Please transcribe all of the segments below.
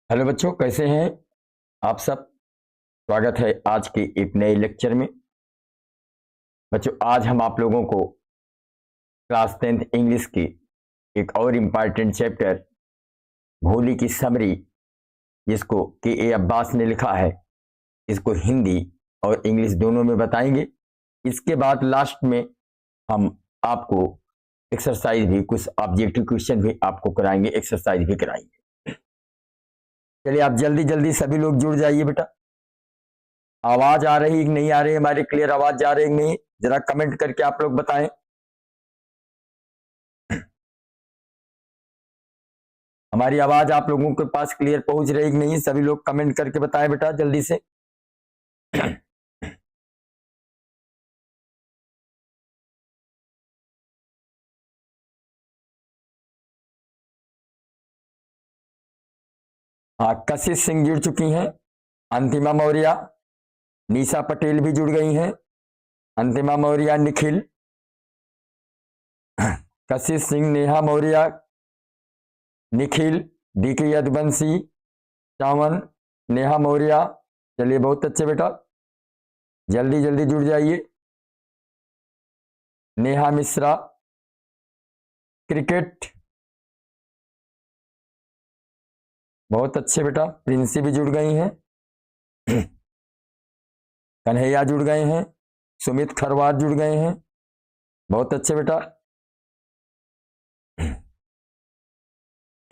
Hello बच्चों, कैसे हैं आप सब। स्वागत है आज के एक नए लेक्चर में। बच्चों, आज हम आप लोगों को क्लास 10th इंग्लिश की एक और इम्पॉर्टेंट चैप्टर भोली की समरी, जिसको के ए अब्बास ने लिखा है, इसको हिंदी और इंग्लिश दोनों में बताएंगे। इसके बाद लास्ट में हम आपको एक्सरसाइज भी, कुछ ऑब्जेक्टिव क्वेश्चन भी आपको कराएंगे, एक्सरसाइज भी कराएंगे। चलिए, आप जल्दी जल्दी सभी लोग जुड़ जाइए बेटा। आवाज आ रही कि नहीं आ रही, हमारी क्लियर आवाज जा रही कि नहीं, जरा कमेंट करके आप लोग बताएं। हमारी आवाज आप लोगों के पास क्लियर पहुंच रही कि नहीं, सभी लोग कमेंट करके बताएं बेटा जल्दी से। हाँ, कशिश सिंह जुड़ चुकी हैं, अंतिमा मौर्य, निशा पटेल भी जुड़ गई हैं, अंतिमा मौर्य, निखिल, कशिश सिंह, नेहा मौर्य, निखिल, डीके यदुवंशी, चावन, नेहा मौर्य। चलिए, बहुत अच्छे बेटा, जल्दी जल्दी जुड़ जाइए। नेहा मिश्रा, क्रिकेट, बहुत अच्छे बेटा। प्रिंसी भी जुड़ गई हैं, कन्हैया जुड़ गए हैं, सुमित खरवार जुड़ गए हैं, बहुत अच्छे बेटा।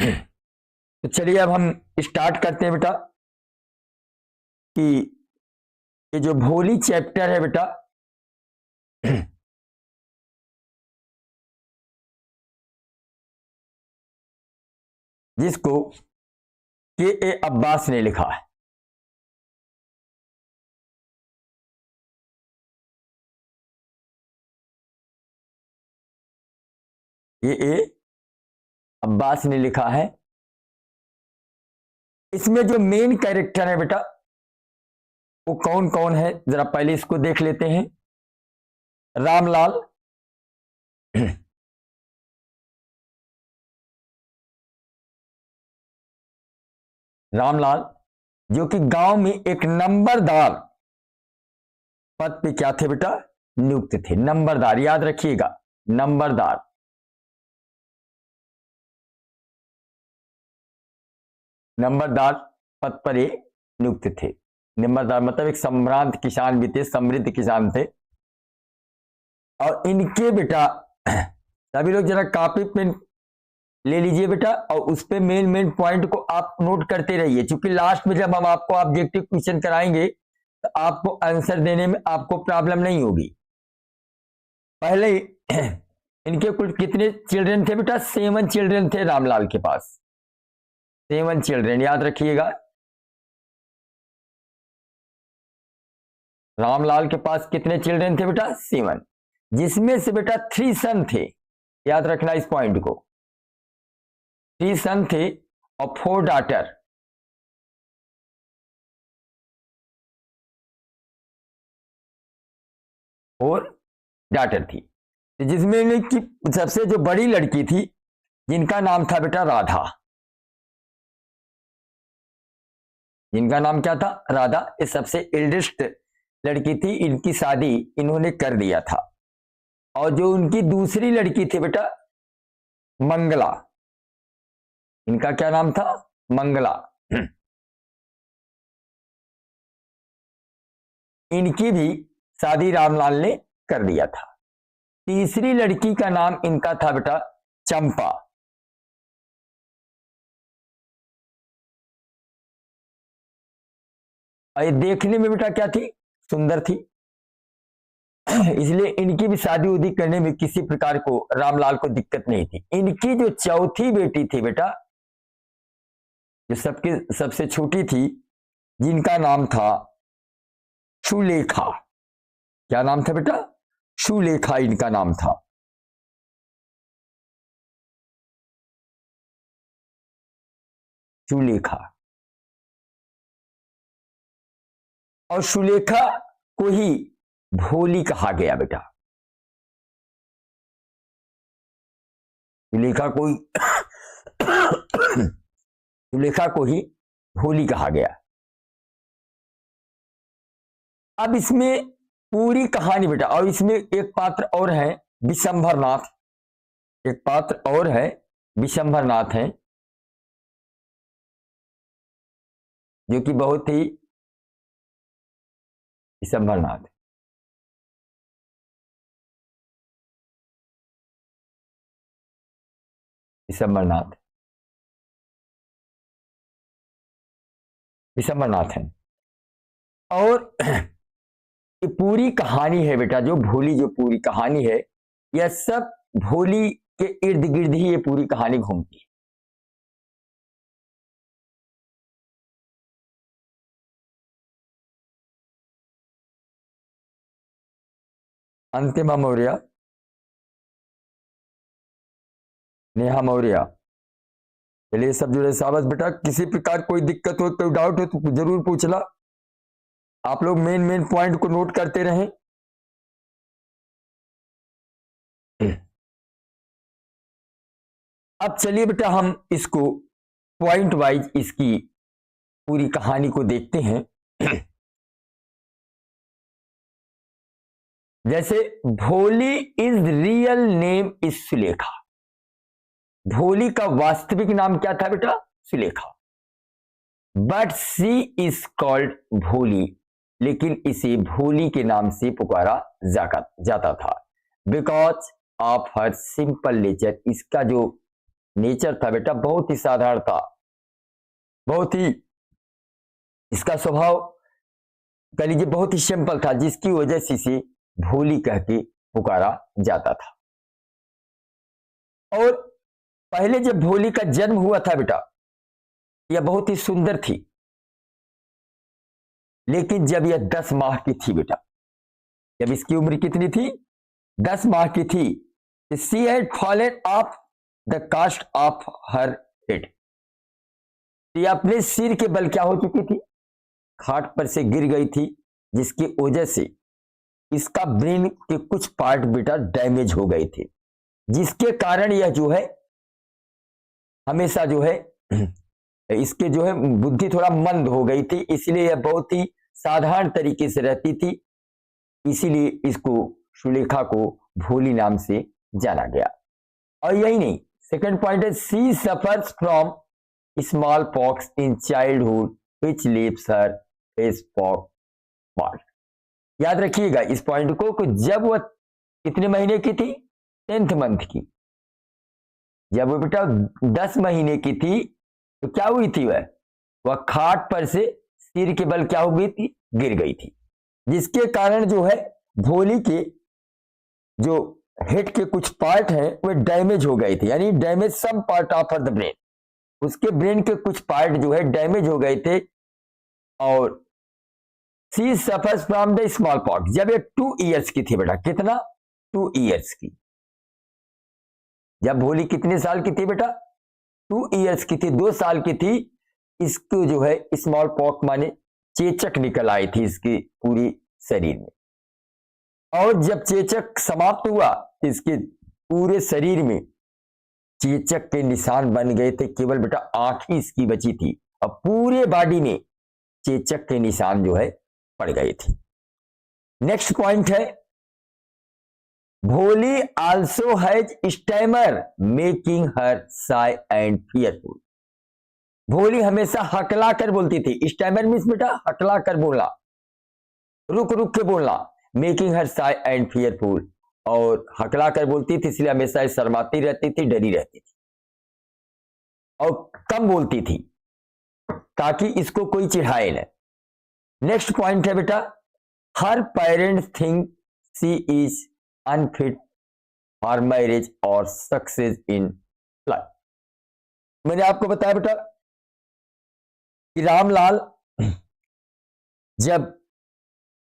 तो चलिए, अब हम स्टार्ट करते हैं बेटा कि ये जो भोली चैप्टर है बेटा, जिसको के ए अब्बास ने लिखा है। के ए अब्बास ने लिखा है। इसमें जो मेन कैरेक्टर है बेटा, वो कौन कौन है, जरा पहले इसको देख लेते हैं। रामलाल, रामलाल जो कि गांव में एक नंबरदार पद पे क्या थे बेटा, नियुक्त थे। नंबरदार, याद रखिएगा, नंबरदार। नंबरदार पद पर ये नियुक्त थे। नंबरदार मतलब एक सम्रांत किसान भी थे, समृद्ध किसान थे। और इनके बेटा, सभी लोग जरा कॉपी पेन ले लीजिए बेटा, और उस पे मेन मेन पॉइंट को आप नोट करते रहिए, क्योंकि लास्ट में जब हम आपको ऑब्जेक्टिव क्वेश्चन कराएंगे तो आपको आंसर देने में आपको प्रॉब्लम नहीं होगी। पहले इनके कुल कितने चिल्ड्रन थे बेटा, 7 चिल्ड्रन थे रामलाल के पास। 7 चिल्ड्रन, याद रखिएगा। रामलाल के पास कितने चिल्ड्रन थे बेटा, 7, जिसमें से बेटा 3 सन थे। याद रखना इस पॉइंट को, 3 सन थे और 4 डॉटर। और डॉटर थी, जिसमें इनकी सबसे जो बड़ी लड़की थी, जिनका नाम था बेटा राधा। जिनका नाम क्या था, राधा। ये सबसे एल्डेस्ट लड़की थी, इनकी शादी इन्होंने कर दिया था। और जो उनकी दूसरी लड़की थी बेटा, मंगला। इनका क्या नाम था, मंगला। इनकी भी शादी रामलाल ने कर दिया था। तीसरी लड़की का नाम इनका था बेटा चंपा। और ये देखने में बेटा क्या थी, सुंदर थी, इसलिए इनकी भी शादी उदी करने में किसी प्रकार को रामलाल को दिक्कत नहीं थी। इनकी जो चौथी बेटी थी बेटा, जो सबकी सबसे छोटी थी, जिनका नाम था सुलेखा। क्या नाम था बेटा, सुलेखा इनका नाम था। सुलेखा। और सुलेखा को ही भोली कहा गया बेटा। सुलेखा को ही सुलेखा को ही भोली कहा गया। अब इसमें पूरी कहानी बेटा, और इसमें एक पात्र और है विशंभरनाथ, एक पात्र और है विशंभरनाथ है, जो कि बहुत ही विशंभरनाथ, विशंभरनाथ, विशंभरनाथ है। और ये पूरी कहानी है बेटा, जो भोली जो पूरी कहानी है, यह सब भोली के इर्द गिर्द ही ये पूरी कहानी घूमती है। अंतिमा मौर्य, नेहा मौर्य, चलिए सब जुड़े शाबाश बेटा। किसी प्रकार कोई दिक्कत हो, कोई डाउट हो तो जरूर पूछना। आप लोग मेन मेन पॉइंट को नोट करते रहें। अब चलिए बेटा हम इसको पॉइंट वाइज इसकी पूरी कहानी को देखते हैं। जैसे Bholi is real name is Sulekha. Bholi का वास्तविक नाम क्या था बेटा? Sulekha. But she is called Bholi, लेकिन इसे भोली के नाम से पुकारा जाता था because of her simple nature. इसका जो नेचर था बेटा बहुत ही साधारण था, बहुत ही इसका स्वभाव कह लीजिए बहुत ही सिंपल था, जिसकी वजह से इसे भोली कह के पुकारा जाता था। और पहले जब भोली का जन्म हुआ था बेटा, यह बहुत ही सुंदर थी, लेकिन जब यह 10 माह की थी बेटा, जब इसकी उम्र कितनी थी? 10 माह की थी, she had fallen off the cot of her head. यह अपने सिर के बल क्या हो चुकी थी? खाट पर से गिर गई थी, जिसकी वजह से इसका ब्रेन के कुछ पार्ट बेटा डैमेज हो गए थे, जिसके कारण यह जो है हमेशा जो है इसके जो है बुद्धि थोड़ा मंद हो गई थी, इसलिए यह बहुत ही साधारण तरीके से रहती थी, इसीलिए इसको सुलेखा को भोली नाम से जाना गया। और यही नहीं, सेकंड पॉइंट है she suffers from small pox in childhood which leaves her face pock mark. याद रखिएगा इस पॉइंट को कि जब वह कितने महीने की थी? 10th मंथ की। जब वो बेटा 10 महीने की थी तो क्या हुई थी? वह खाट पर से सिर के बल क्या हो गई थी? गिर गई थी, जिसके कारण जो है भोली के जो हेड के कुछ पार्ट हैं वे डैमेज हो गए थे, यानी damage some part of the brain. उसके ब्रेन के कुछ पार्ट जो है डैमेज हो गए थे। और she suffers from the small pox. जब ये 2 इयर्स की थी बेटा, कितना? 2 इयर्स की। जब भोली कितने साल की थी बेटा? 2 इयर्स की थी, 2 साल की थी। इसको जो है स्मॉल पॉक्स माने चेचक निकल आई थी इसके पूरी शरीर में। और जब चेचक समाप्त हुआ, इसके पूरे शरीर में चेचक के निशान बन गए थे, केवल बेटा आंख ही इसकी बची थी, और पूरे बॉडी में चेचक के निशान जो है पड़ गए थे। नेक्स्ट पॉइंट है भोली also has stammer making her shy and fearful. भोली हमेशा हकला कर बोलती थी। स्टैमर मीन्स बेटा हकला कर बोलना, रुक रुक के बोलना। Making her shy and fearful, और हकला कर बोलती थी, इसलिए हमेशा शर्माती रहती थी, डरी रहती थी, और कम बोलती थी ताकि इसको कोई चिढ़ाए न। नेक्स्ट पॉइंट है बेटा her parents think she is unfit for marriage और सक्सेस इन लाइफ। मैंने आपको बताया बेटा कि रामलाल, जब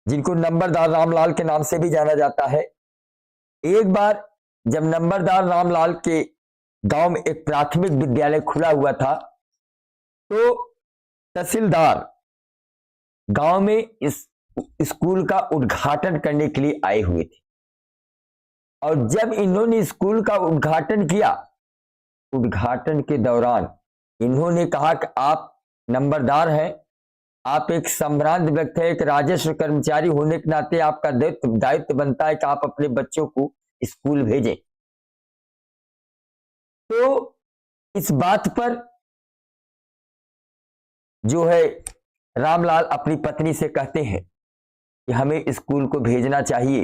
जिनको नंबरदार रामलाल के नाम से भी जाना जाता है, एक बार जब नंबरदार रामलाल के गांव में एक प्राथमिक विद्यालय खुला हुआ था, तो तहसीलदार गांव में इस स्कूल का उद्घाटन करने के लिए आए हुए थे। और जब इन्होंने स्कूल का उद्घाटन किया, उद्घाटन के दौरान इन्होंने कहा कि आप नंबरदार हैं, आप एक संभ्रांत व्यक्ति है, एक राजस्व कर्मचारी होने के नाते आपका दायित्व बनता है कि आप अपने बच्चों को स्कूल भेजें। तो इस बात पर जो है रामलाल अपनी पत्नी से कहते हैं कि हमें स्कूल को भेजना चाहिए,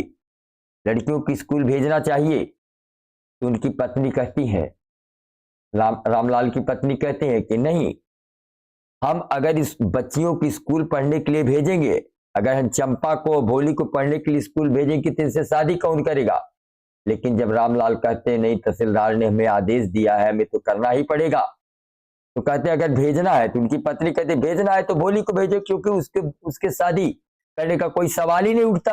लड़कियों की स्कूल भेजना चाहिए। तो उनकी पत्नी कहती है, रामलाल की पत्नी कहते हैं कि नहीं, हम अगर इस बच्चियों की स्कूल पढ़ने के लिए भेजेंगे, अगर हम चंपा को भोली को पढ़ने के लिए स्कूल भेजेंगे तो इनसे शादी कौन करेगा। लेकिन जब रामलाल कहते हैं नहीं, तहसीलदार ने हमें आदेश दिया है, हमें तो करना ही पड़ेगा, तो कहते हैं अगर भेजना है, तो उनकी पत्नी कहते भेजना है तो भोली को भेजो, क्योंकि उसके शादी करने का कोई सवाल ही नहीं उठता।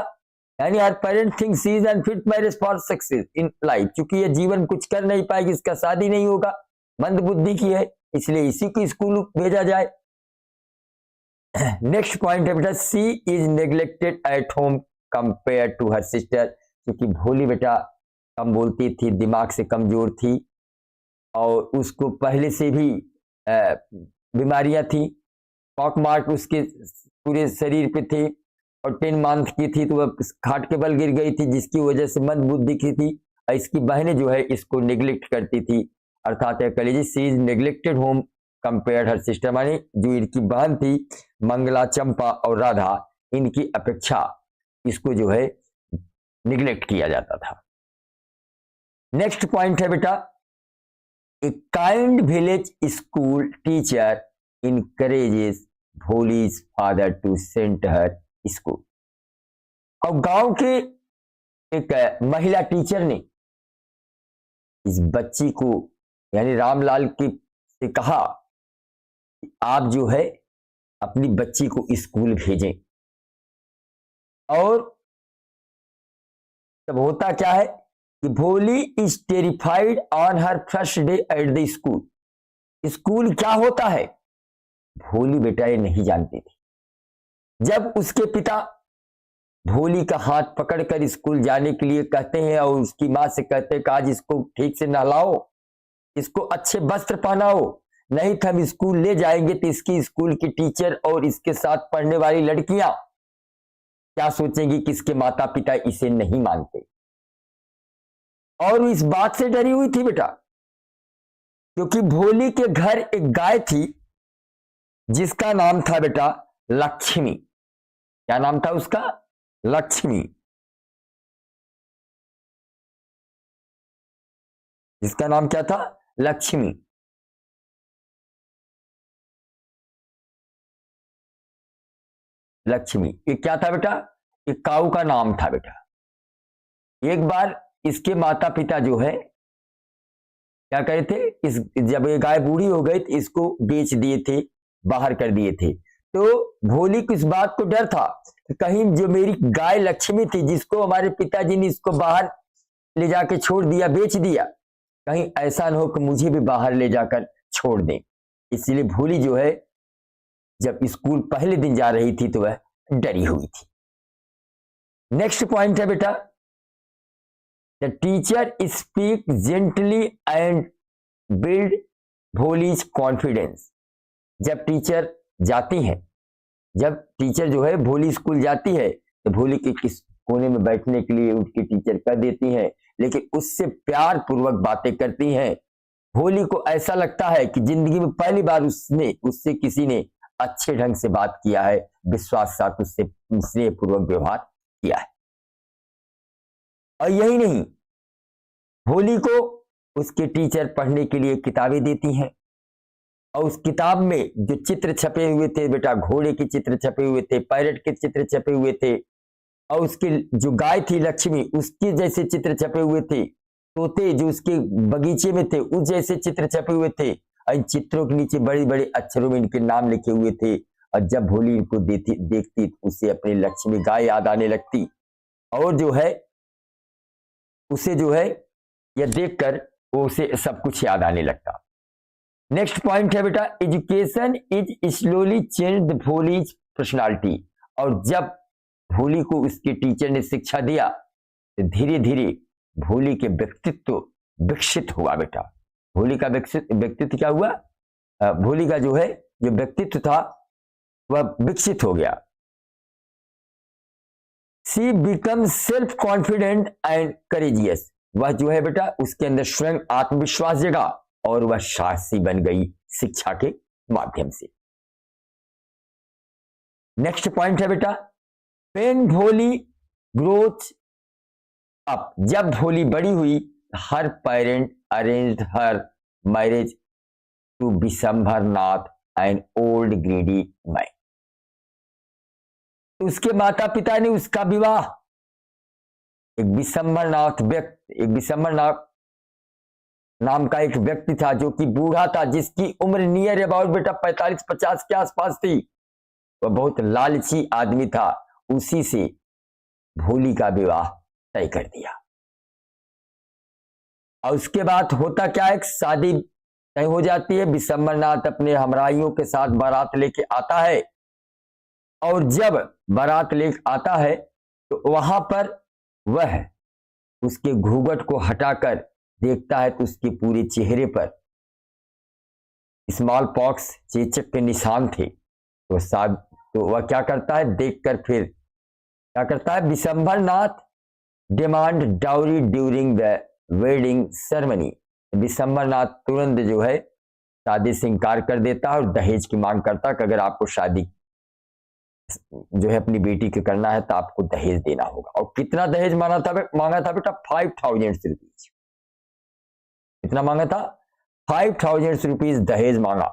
यानी her parent thinks she is unfit marriage for success in life, क्योंकि ये जीवन कुछ कर नहीं पाएगी, इसका शादी नहीं होगा, मंद बुद्धि की है, इसलिए इसी को स्कूल भेजा जाए। नेक्स्ट पॉइंट है बेटा, she is neglected at home compare to her sister, क्योंकि भोली बेटा कम बोलती थी, दिमाग से कमजोर थी और उसको पहले से भी बीमारियां थी, पॉक मार्क उसके पूरे शरीर पे थे और 10 मंथ की थी, तो वह खाट के बल गिर गई थी, जिसकी वजह से मंद बुद्धि की थी। और इसकी बहनें जो है इसको नेग्लेक्ट करती थी, अर्थात कह she is neglected home compare her sister, मानी जो इनकी बहन थी मंगला, चंपा और राधा, इनकी अपेक्षा इसको जो है निग्लेक्ट किया जाता था। नेक्स्ट पॉइंट है बेटा, a kind village school teacher encourages Bholi's father to send her school. और गांव के एक महिला टीचर ने इस बच्ची को यानी रामलाल की से कहा कि आप जो है अपनी बच्ची को स्कूल भेजें। और तब होता क्या है कि भोली is terrified on her first day at the school. School क्या होता है भोली बेटा ये नहीं जानती थी। जब उसके पिता भोली का हाथ पकड़कर स्कूल जाने के लिए कहते हैं और उसकी मां से कहते हैं कि आज इसको ठीक से नहलाओ, इसको अच्छे वस्त्र पहनाओ, नहीं तो हम स्कूल ले जाएंगे तो इसकी स्कूल की टीचर और इसके साथ पढ़ने वाली लड़कियां क्या सोचेंगी कि इसके माता पिता इसे नहीं मानते। और इस बात से डरी हुई थी बेटा, क्योंकि भोली के घर एक गाय थी जिसका नाम था बेटा लक्ष्मी। क्या नाम था उसका? लक्ष्मी। जिसका नाम क्या था? लक्ष्मी। लक्ष्मी ये क्या था बेटा? एक काऊ का नाम था बेटा। एक बार इसके माता पिता जो है क्या करे थे, इस जब ये गाय बूढ़ी हो गई तो इसको बेच दिए थे, बाहर कर दिए थे। तो भोली को इस बात को डर था कि कहीं जो मेरी गाय लक्ष्मी थी जिसको हमारे पिताजी ने इसको बाहर ले जाके छोड़ दिया, बेच दिया, कहीं ऐसा न हो कि मुझे भी बाहर ले जाकर छोड़ दें। इसलिए भोली जो है जब स्कूल पहले दिन जा रही थी तो वह डरी हुई थी। नेक्स्ट पॉइंट है बेटा, the teacher speak gently and build Bholi's confidence. जब टीचर जाती है, जब टीचर जो है भोली स्कूल जाती है तो भोली के किस कोने में बैठने के लिए उसकी टीचर कर देती है, लेकिन उससे प्यार पूर्वक बातें करती हैं। भोली को ऐसा लगता है कि जिंदगी में पहली बार उससे किसी ने अच्छे ढंग से बात किया है, विश्वास साथ उससे स्नेहपूर्वक व्यवहार किया है। और यही नहीं, भोली को उसके टीचर पढ़ने के लिए किताबें देती हैं और उस किताब में जो चित्र छपे हुए थे बेटा, घोड़े के चित्र छपे हुए थे, पैरट के चित्र छपे हुए थे और उसकी जो गाय थी लक्ष्मी उसके जैसे चित्र छपे हुए थे, तोते जो उसके बगीचे में थे उस जैसे चित्र छपे हुए थे और इन चित्रों के नीचे बड़े बड़े अक्षरों में इनके नाम लिखे हुए थे। और जब भोली इनको देखती तो उसे अपनी लक्ष्मी गाय याद आने लगती और जो है उसे जो है यह देखकर उसे सब कुछ याद आने लगता। नेक्स्ट पॉइंट है बेटा, education is slowly change the Bholi's personality. और जब भोली को उसके टीचर ने शिक्षा दिया तो धीरे धीरे भोली के व्यक्तित्व विकसित हुआ बेटा। भोली का व्यक्तित्व क्या हुआ? भोली का जो है जो व्यक्तित्व था वह विकसित हो गया। She become self confident and courageous, वह जो है बेटा उसके अंदर स्वयं आत्मविश्वास जगा और वह साहसी बन गई शिक्षा के माध्यम से। नेक्स्ट पॉइंट है बेटा, पेन भोली ग्रोथ अप, जब भोली बड़ी हुई her parent arranged her marriage to Vishambhar Nath and old greedy man, उसके माता पिता ने उसका विवाह एक विशंभरनाथ व्यक्ति, एक विशंभरनाथ नाम का एक व्यक्ति था जो कि बूढ़ा था, जिसकी उम्र नियर अबाउट बेटा 45-50 के आसपास थी। वह बहुत लालची आदमी था, उसी से भोली का विवाह तय कर दिया। और उसके बाद होता क्या है, शादी तय हो जाती है। विशंभरनाथ अपने हमराइयों के साथ बारात लेके आता है और जब बारात लेके आता है तो वहां पर वह उसके घूंघट को हटाकर देखता है तो उसके पूरे चेहरे पर स्मॉल पॉक्स चेचक के निशान थे। तो वह क्या करता है, देखकर फिर क्या करता है, Vishambharnath demand dowry during the wedding ceremony, Vishambharnath तुरंत जो है शादी से इंकार कर देता है और दहेज की मांग करता है कि अगर आपको शादी जो है अपनी बेटी के करना है तो आपको दहेज देना होगा। और कितना दहेज मांगा था बेटा, 5000 रुपीज। कितना मांगा था, 5000 रुपीज दहेज मांगा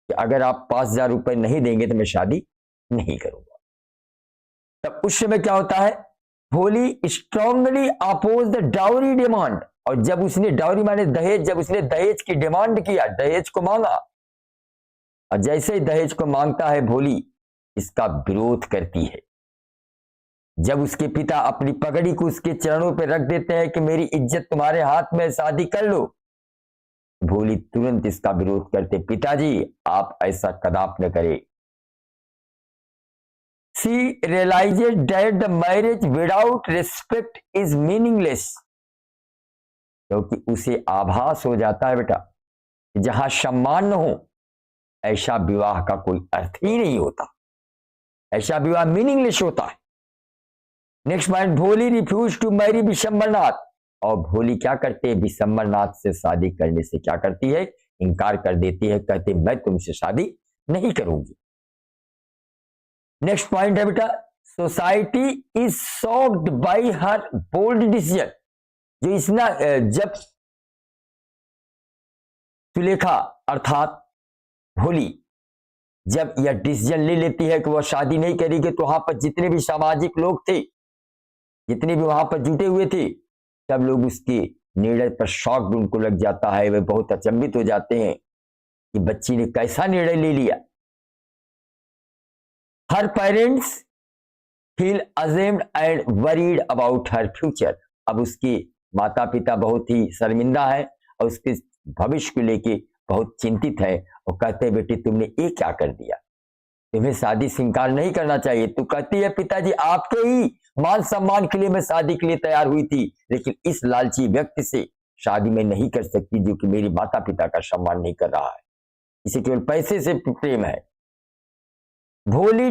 कि अगर आप 5000 रुपए नहीं देंगे तो मैं शादी नहीं करूंगा। तब उस समय क्या होता है, Bholi strongly oppose the dowry demand, और जब उसने डाउरी माने दहेज, जब उसने दहेज की डिमांड किया, दहेज को मांगा, और जैसे ही दहेज को मांगता है भोली इसका विरोध करती है। जब उसके पिता अपनी पगड़ी को उसके चरणों पर रख देते हैं कि मेरी इज्जत तुम्हारे हाथ में, शादी कर लो, भोली तुरंत इसका विरोध करते, पिताजी आप ऐसा कदाप न करें। She realized that the marriage without respect is meaningless, क्योंकि उसे आभास हो जाता है बेटा जहां सम्मान न हो ऐसा विवाह का कोई अर्थ ही नहीं होता, ऐसा विवाह मीनिंगलेस होता है। नेक्स्ट पॉइंट, भोली रिफ्यूज टू मैरी विशंभरनाथ, और भोली क्या करते हैं, विशंभरनाथ से शादी करने से क्या करती है, इंकार कर देती है, कहते मैं तुमसे शादी नहीं करूंगी। नेक्स्ट पॉइंट है बेटा, society is shocked by her bold decision, जो इसना जब सुलेखा अर्थात भोली जब यह डिसीजन ले लेती है कि वह शादी नहीं करेगी, तो वहां पर जितने भी सामाजिक लोग थे, जितने भी वहां पर जुटे हुए थे, सब लोग उसके निर्णय पर शॉक उनको लग जाता है। वे बहुत अचंभित हो जाते हैं कि बच्ची ने कैसा निर्णय ले लिया। Her parents feel ashamed and worried about her future, अब उसके माता पिता बहुत ही शर्मिंदा है और उसके भविष्य को लेके बहुत चिंतित है और कहते हैं बेटी तुमने ये क्या कर दिया, तुम्हें शादी से इंकार नहीं करना चाहिए। तो कहती है पिताजी आपके ही मान सम्मान के लिए मैं शादी के लिए तैयार हुई थी, लेकिन इस लालची व्यक्ति से शादी में नहीं कर सकती जो कि मेरी माता पिता का सम्मान नहीं कर रहा है, इसे केवल पैसे से प्रेम है। Bholi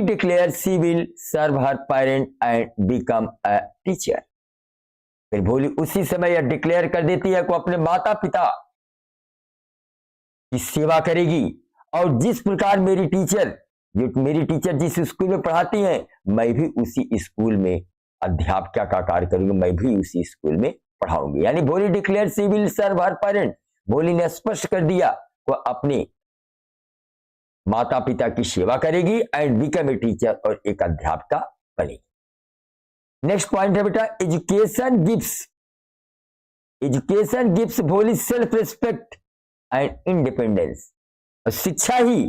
declares she will serve her parent and become a teacher, फिर भोली उसी समय यह डिक्लेयर कर देती है कि अपने माता पिता की सेवा करेगी और जिस प्रकार मेरी टीचर जिस स्कूल में पढ़ाती हैं, मैं भी उसी स्कूल में अध्यापिका का कार्य करूंगी, मैं भी उसी स्कूल में पढ़ाऊंगी। यानी Bholi declare she will serve her parent, Bholi ने स्पष्ट कर दिया वह अपने माता पिता की सेवा करेगी एंड बिकम ए टीचर, और एक अध्यापिका बनेगी। नेक्स्ट पॉइंट है बेटा, एजुकेशन गिव्स भोली सेल्फ रिस्पेक्ट एंड इंडिपेंडेंस, और शिक्षा ही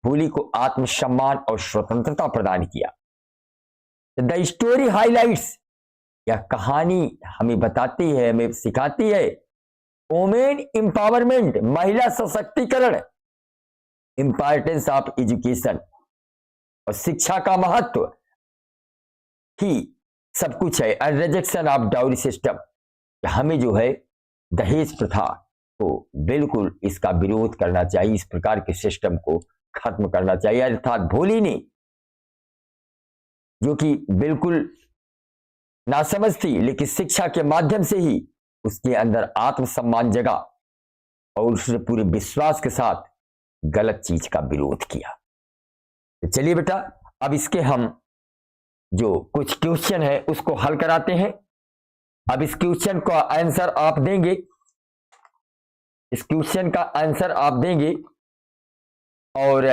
भोली को आत्मसम्मान और स्वतंत्रता प्रदान किया। द स्टोरी हाईलाइट्स, यह कहानी हमें बताती है, हमें सिखाती है वुमेन एम्पावरमेंट, महिला सशक्तिकरण, इंपॉर्टेंस ऑफ एजुकेशन, और शिक्षा का महत्व ही सब कुछ है। And rejection of dowry system, हमें जो है दहेज प्रथा को बिल्कुल इसका विरोध करना चाहिए, इस प्रकार के सिस्टम को खत्म करना चाहिए। अर्थात भोली ने जो कि बिल्कुल नासमझ थी, लेकिन शिक्षा के माध्यम से ही उसके अंदर आत्मसम्मान जगा और उसने पूरे विश्वास के साथ गलत चीज का विरोध किया। तो चलिए बेटा, अब इसके हम जो कुछ क्वेश्चन है उसको हल कराते हैं। अब इस क्वेश्चन का आंसर आप देंगे, इस क्वेश्चन का आंसर आप देंगे। और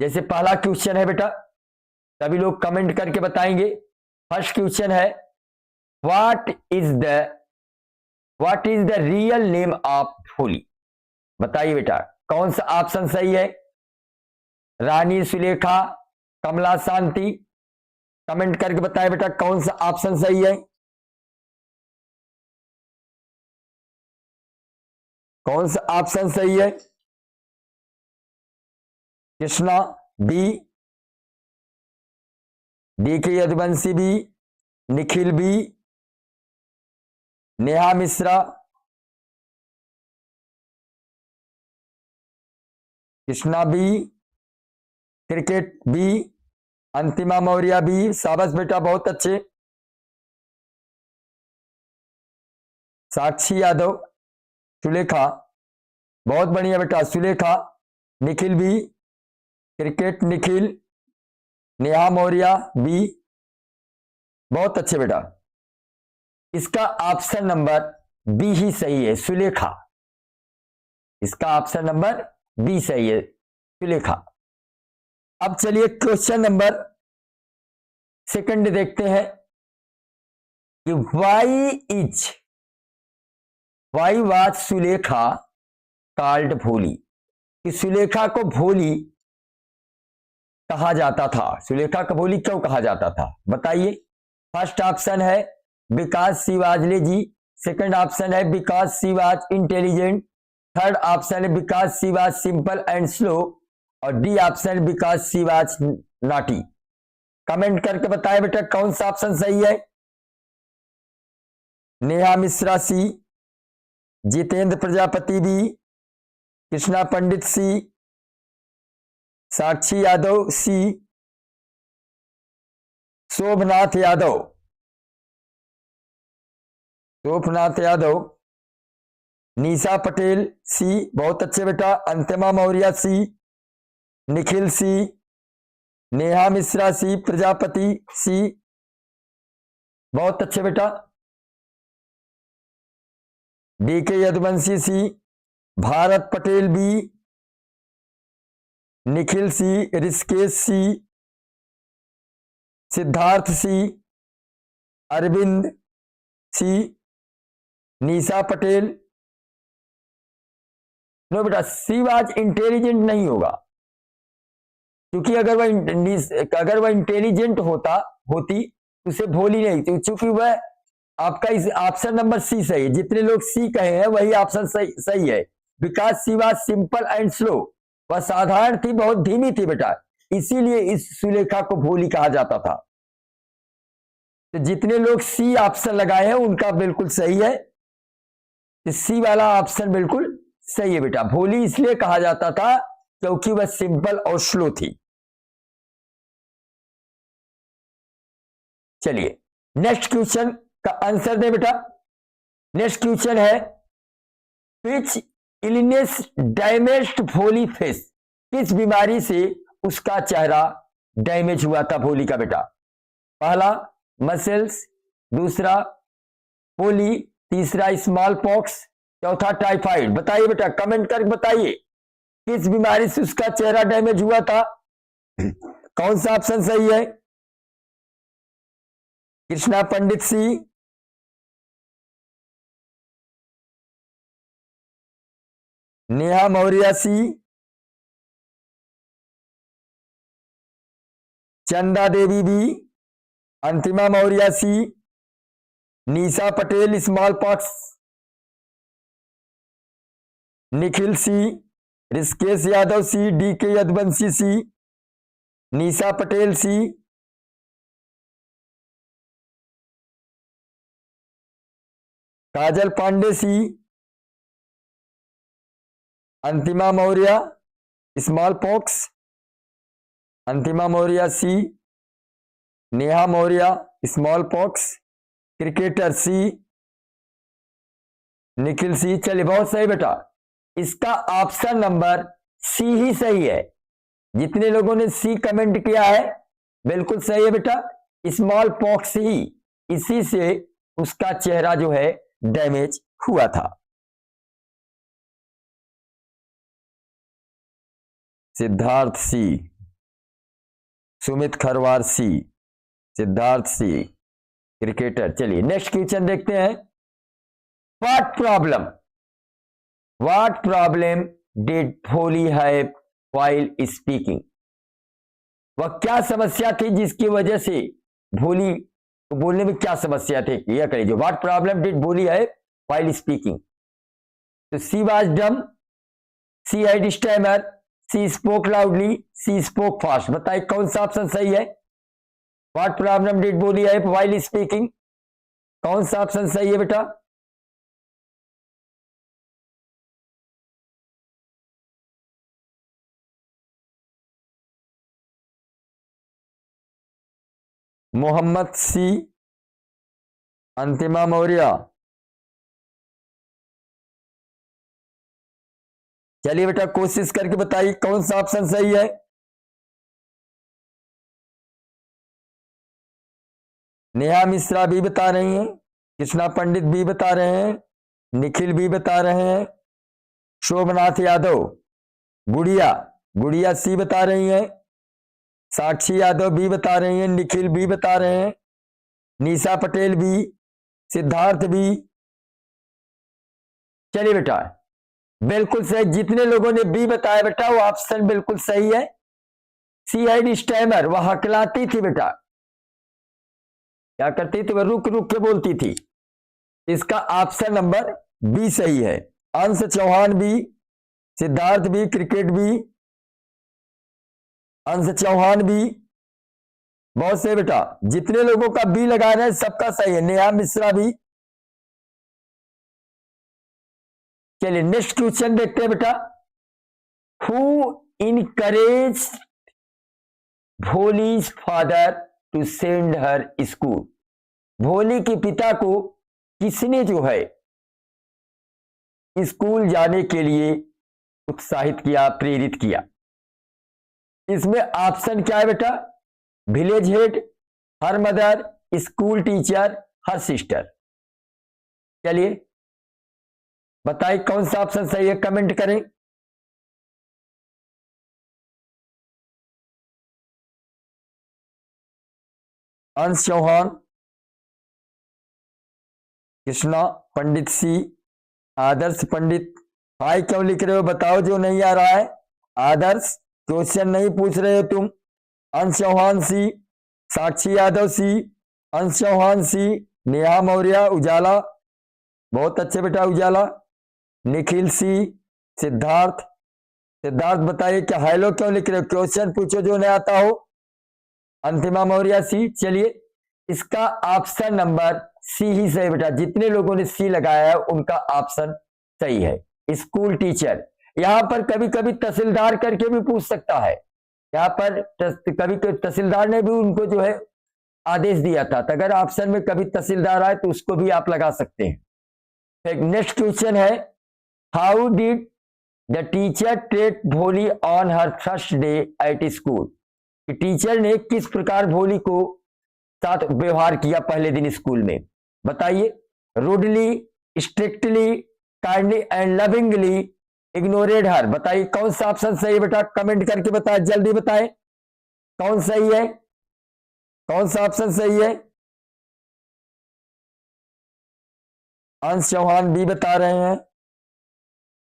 जैसे पहला क्वेश्चन है बेटा, सभी लोग कमेंट करके बताएंगे। फर्स्ट क्वेश्चन है, what is the real name of भोली? बताइए बेटा, कौन सा ऑप्शन सही है? रानी सुलेखा, कमला शांति? कमेंट करके बताइए बेटा, कौन सा ऑप्शन सही है? कौन सा ऑप्शन सही है? Krishna B, DK Yaduvanshi B, Nikhil B, Neha Mishra, Krishna B, cricket B, Antima Maurya B. शाबाश बेटा, बहुत अच्छे। साक्षी यादव, सुलेखा, बहुत बढ़िया बेटा, Sulekha, Nikhil B, cricket Nikhil, Neha Maurya B, बहुत अच्छे बेटा। इसका ऑप्शन नंबर बी ही सही है, सुलेखा। इसका ऑप्शन नंबर बी सही है, सुलेखा। अब चलिए क्वेश्चन नंबर सेकंड देखते हैं कि वाई वाज सुलेखा कॉल्ड भोली? कि सुलेखा को भोली कहा जाता था। सुलेखा को भोली क्यों कहा जाता था, बताइए। फर्स्ट ऑप्शन है because she was lazy, second option है because she was intelligent, third option है because she was simple and slow, और D option because she was naughty. Comment करके बताएं बेटा, कौन सा ऑप्शन सही है? Neha Mishra C, Jitendra Prajapati B, Krishna Pandit C, Sakshi Yadav C, Shobhnath Yadav, Nisha Patel C, बहुत अच्छे बेटा, अंतिमा मौर्य सी, निखिल सी, नेहा मिश्रा सी, प्रजापति सी, बहुत अच्छे बेटा, डीके यदुवंशी सी, भारत पटेल बी, निखिल सी, ऋषिकेश सी, सिद्धार्थ सी, अरविंद सी, निशा पटेल। नो बेटा, सी वाज इंटेलिजेंट नहीं होगा, क्योंकि अगर वह इंटेलिजेंट होती उसे भोली नहीं थी, क्योंकि वह आपका इस ऑप्शन नंबर सी सही है। जितने लोग सी कहे हैं वही ऑप्शन सही है। Because she was simple and slow, वह साधारण थी, बहुत धीमी थी बेटा, इसीलिए इस सुलेखा को भोली कहा जाता था। तो जितने लोग सी ऑप्शन लगाए हैं उनका बिल्कुल सही है, सी वाला ऑप्शन बिल्कुल सही है बेटा। भोली इसलिए कहा जाता था क्योंकि वह सिंपल और स्लो थी। चलिए नेक्स्ट क्वेश्चन का आंसर दे बेटा। नेक्स्ट क्वेश्चन है, विच इलनेस डैमेज्ड भोली फेस? किस बीमारी से उसका चेहरा डैमेज हुआ था भोली का बेटा? पहला मसल्स, दूसरा पोली, तीसरा स्मॉल पॉक्स, चौथा टाइफाइड। बताइए बेटा, कमेंट करके बताइए किस बीमारी से उसका चेहरा डैमेज हुआ था। कौन सा ऑप्शन सही है? कृष्णा पंडित सी, Neha Maurya C, Chanda Devi B, Antima Maurya C, Nisha Patel smallpox, Nikhil C, Rishikesh Yadav C, DK Yaduvanshi C, Nisha Patel C, Kajal Pandey C, Antima Maurya smallpox, Antima Maurya C, Neha Maurya smallpox, cricketer C, Nikhil C. चलिए बहुत सही बेटा, इसका ऑप्शन नंबर सी ही सही है। जितने लोगों ने सी कमेंट किया है बिल्कुल सही है बेटा। स्मॉल पॉक्स ही, इसी से उसका चेहरा जो है डैमेज हुआ था। सिद्धार्थ सी, सुमित खरवार सी, सिद्धार्थ सी क्रिकेटर। चलिए नेक्स्ट क्वेश्चन देखते हैं। What problem did Bholi have while speaking? वह क्या समस्या थी जिसकी वजह से भोली को बोलने में क्या समस्या थी? यह करिए, what problem did Bholi have while speaking? तो she was dumb, she had stammer, she spoke loudly, she spoke fast. बताइए कौन सा ऑप्शन सही है? What problem did Bholi have while speaking, कौन सा ऑप्शन सही है बेटा? मोहम्मद सी, अंतिमा मौर्य। चलिए बेटा कोशिश करके बताइए कौन सा ऑप्शन सही है। नेहा मिश्रा भी बता रही हैं, कृष्णा पंडित भी बता रहे हैं, निखिल भी बता रहे हैं, शोभनाथ यादव, गुड़िया सी बता रही हैं, साक्षी यादव भी बता रही हैं, निखिल भी बता रहे हैं, निशा पटेल भी, सिद्धार्थ भी। चलिए बेटा बिल्कुल सही, जितने लोगों ने बी बताया बेटा वो ऑप्शन बिल्कुल सही है। सी हैड स्टैमर, वह हकलाती थी बेटा। क्या करती थी? वह रुक रुक के बोलती थी। इसका ऑप्शन नंबर बी सही है। अंश चौहान भी, सिद्धार्थ भी, क्रिकेट भी, अंश चौहान भी। बहुत से बेटा, जितने लोगों का बी लगा रहे हैं सबका सही है। नेहा मिश्रा भी। चलिए नेक्स्ट क्वेश्चन देखते हैं बेटा। Who encourage Bholi's father to send her school? Bholi के पिता को किसने जो है स्कूल जाने के लिए उत्साहित किया, प्रेरित किया? इसमें ऑप्शन क्या है बेटा? Village head, her mother, school teacher, her sister. चलिए बताइए कौन सा ऑप्शन सही है, कमेंट करें। अंश चौहान, कृष्णा पंडित सी, आदर्श पंडित। हाय क्यों लिख रहे हो बताओ, जो नहीं आ रहा है। आदर्श क्वेश्चन नहीं पूछ रहे हो तुम। अंश चौहान सी, साक्षी यादव सी, अंश चौहान सी, नेहा मौर्य, उजाला। बहुत अच्छे बेटा उजाला। निखिल सी, सिद्धार्थ। सिद्धार्थ बताइए क्या हेलो क्यों लिख रहे हो, क्वेश्चन पूछो जो नहीं आता हो। अंतिमा मौर्य सी। चलिए इसका ऑप्शन नंबर सी ही सही बेटा। जितने लोगों ने सी लगाया है उनका ऑप्शन सही है, स्कूल टीचर। यहां पर कभी कभी तहसीलदार करके भी पूछ सकता है। यहाँ पर कभी तहसीलदार ने भी उनको जो है आदेश दिया था, तो अगर ऑप्शन में कभी तहसीलदार आए तो उसको भी आप लगा सकते हैं। नेक्स्ट क्वेश्चन है, how did the teacher treat Bholi on her first day at school? Teacher ने किस प्रकार भोली को साथ व्यवहार किया पहले दिन स्कूल में? बताइए। Rudely, strictly, kindly and lovingly ignored her. बताइए कौन सा ऑप्शन सही है बेटा, कमेंट करके बताएं, जल्दी बताएं कौन सही है, कौन सा ऑप्शन सही है। अंश चौहान भी बता रहे हैं।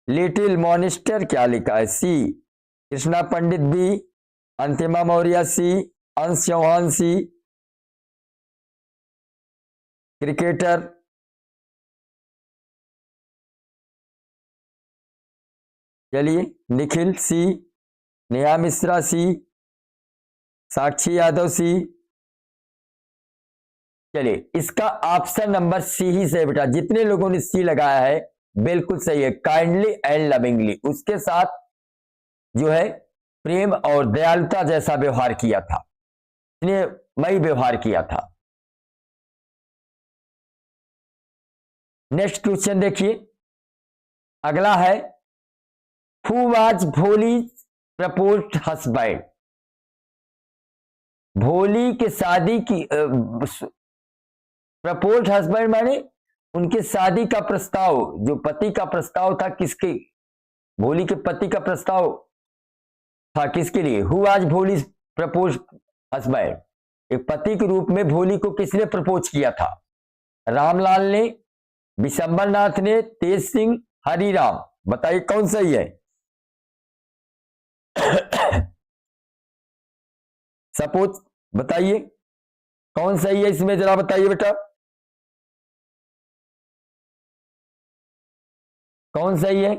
लिटिल मॉनिस्टर क्या लिखा है? सी। कृष्णा पंडित बी, अंतिमा मौर्य सी, अंश चौहान सी, क्रिकेटर। चलिए निखिल सी, नेहा मिश्रा सी, साक्षी यादव सी। चलिए इसका ऑप्शन नंबर सी ही से बेटा। जितने लोगों ने सी लगाया है बिल्कुल सही है, काइंडली एंड लविंगली, उसके साथ जो है प्रेम और दयालुता जैसा व्यवहार किया था, स्नेहमयी व्यवहार किया था। नेक्स्ट क्वेश्चन देखिए, अगला है हु वाज भोली प्रपोज्ड हस्बैंड। भोली के शादी की प्रपोज्ड हस्बैंड माने उनके शादी का प्रस्ताव, जो पति का प्रस्ताव था किसके, भोली के पति का प्रस्ताव था किसके लिए, हु वाज भोली प्रपोज्ड हस्बैंड, एक पति के रूप में भोली को किसने प्रपोज किया था, रामलाल ने, विशंबरनाथ ने, तेज सिंह, हरिराम, बताइए कौन सही है। सपोज बताइए कौन सही है इसमें, जरा बताइए बेटा कौन सही है।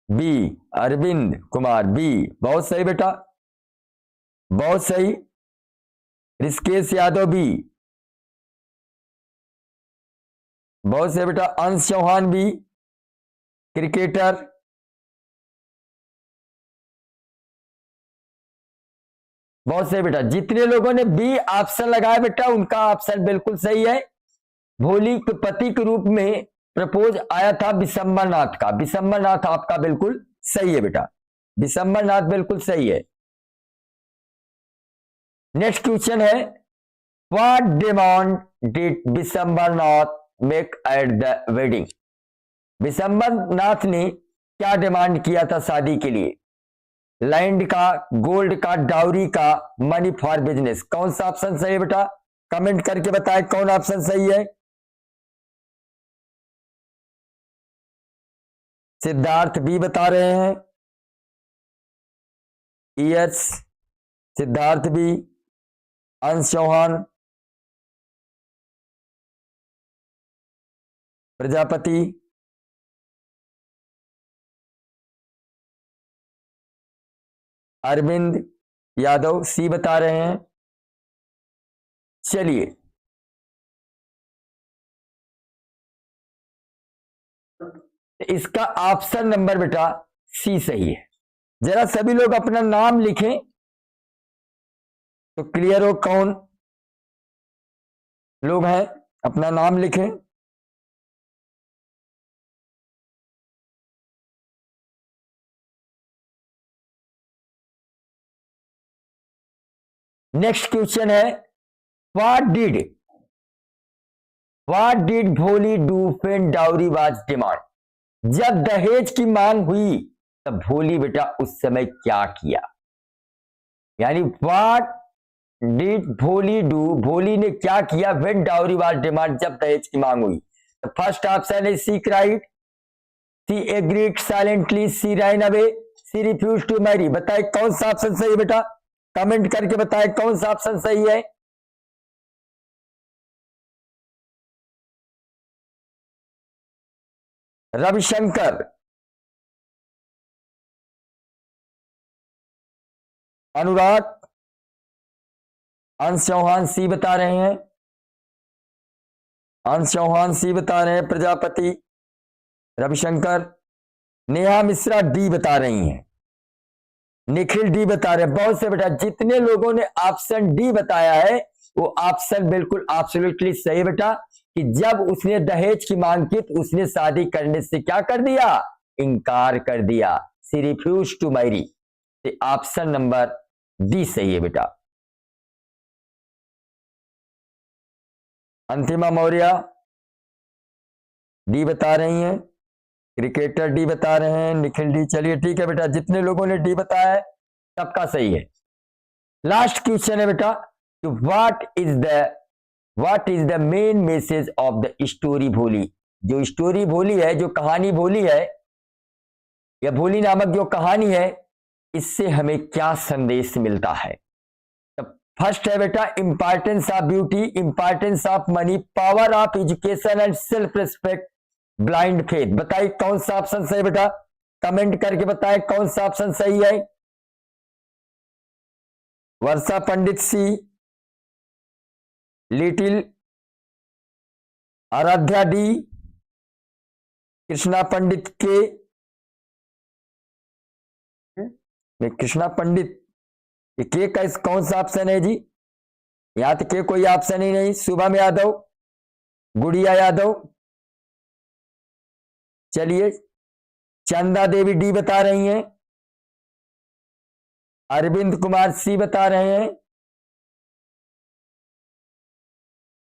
बी, अरविंद कुमार, बी बहुत सही बेटा, बहुत सही। ऋषिकेश यादव, बी बहुत सही बेटा। अंश चौहान, बी क्रिकेटर, बहुत सही बेटा। जितने लोगों ने बी ऑप्शन लगाया बेटा उनका ऑप्शन बिल्कुल सही है। भोली के पति के रूप में प्रपोज आया था विशंबरनाथ का, विशंबरनाथ आपका बिल्कुल सही है बेटा, विशंबरनाथ बिल्कुल सही है। नेक्स्ट क्वेश्चन है what demand did Vishambarnath make at the wedding. Vishambarnath ने क्या डिमांड किया था शादी के लिए, लैंड का, गोल्ड का, डाउरी का, मनी फॉर बिजनेस, कौन सा ऑप्शन सही है बेटा, कमेंट करके बताएं कौन ऑप्शन सही है। सिद्धार्थ बी बता रहे हैं, यस सिद्धार्थ बी। अंश चौहान, प्रजापति, अरविंद यादव सी बता रहे हैं। चलिए इसका ऑप्शन नंबर बेटा सी सही है। जरा सभी लोग अपना नाम लिखें तो क्लियर हो कौन लोग हैं, अपना नाम लिखें। नेक्स्ट क्वेश्चन है व्हाट डिड भोली do when dowry was demand. जब दहेज की मांग हुई तब भोली बेटा उस समय क्या किया, यानी व्हाट डिड भोली डू, भोली ने क्या किया व्हेन डाउरी वाज डिमांड, जब दहेज की मांग हुई। तो फर्स्ट ऑप्शन है she cried, she agreed silently, she ran away, she refuse to marry, बताए कौन सा ऑप्शन सही है बेटा, कमेंट करके बताए कौन सा ऑप्शन सही है। रविशंकर, अनुराग, अंश चौहान सी बता रहे हैं, अंश चौहान सी बता रहे हैं, प्रजापति, रविशंकर, नेहा मिश्रा डी बता रही हैं, निखिल डी बता रहे हैं। बहुत से बेटा जितने लोगों ने ऑप्शन डी बताया है वो ऑप्शन बिल्कुल एब्सोल्युटली सही बेटा, कि जब उसने दहेज की मांग की तो उसने शादी करने से क्या कर दिया, इनकार कर दिया, she refuse to marry. Option number D सही है बेटा। अंतिमा मौर्य डी बता रही हैं, क्रिकेटर डी बता रहे हैं, निखिल डी, चलिए ठीक है बेटा, जितने लोगों ने डी बताया है सबका सही है। लास्ट क्वेश्चन है बेटा, what is the main message of the story भोली। जो स्टोरी भोली है, जो कहानी भोली है, या भोली नामक जो कहानी है, इससे हमें क्या संदेश मिलता है। फर्स्ट है बेटा importance of beauty, importance of money, power of education and self respect, blind faith, बताइए कौन सा ऑप्शन सही बेटा, कमेंट करके बताएं कौन सा ऑप्शन सही है। वर्षा पंडित सी, लिटिल, आराध्या डी, कृष्णा पंडित कृष्णा पंडित, ये के का कौन सा ऑप्शन है जी? यहां तो के कोई ऑप्शन ही नहीं। शुभम यादव, गुड़िया यादव, चलिए चंदा देवी डी बता रही हैं, अरविंद कुमार सी बता रहे हैं,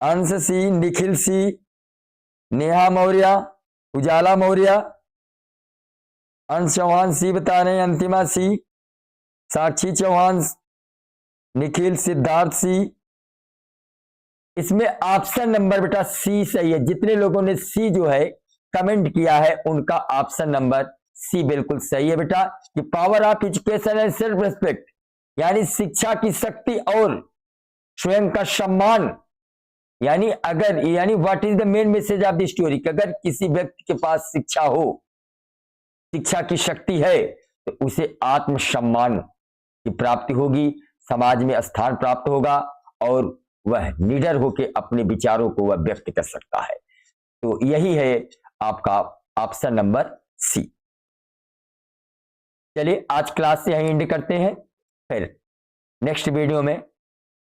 अंश सी, निखिल सी, नेहा मौर्य, उजाला मौर्य, अंश चौहान सी बता रहे हैं, अंतिमा सी, साक्षी चौहान, निखिल, सिद्धार्थ सी। इसमें ऑप्शन नंबर बेटा सी सही है। जितने लोगों ने सी जो है कमेंट किया है उनका ऑप्शन नंबर सी बिल्कुल सही है बेटा, कि power of education and self respect, यानी शिक्षा की शक्ति और स्वयं का सम्मान। यानी what is the main message of the story, अगर किसी व्यक्ति के पास शिक्षा हो, शिक्षा की शक्ति है, तो उसे आत्मसम्मान की प्राप्ति होगी, समाज में स्थान प्राप्त होगा और वह निडर होकर अपने विचारों को वह व्यक्त कर सकता है। तो यही है आपका ऑप्शन नंबर सी। चलिए आज क्लास से यहीं एंड करते हैं, फिर नेक्स्ट वीडियो में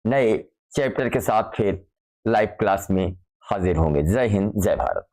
नए चैप्टर के साथ फिर लाइव क्लास में हाजिर होंगे। जय हिंद, जय भारत।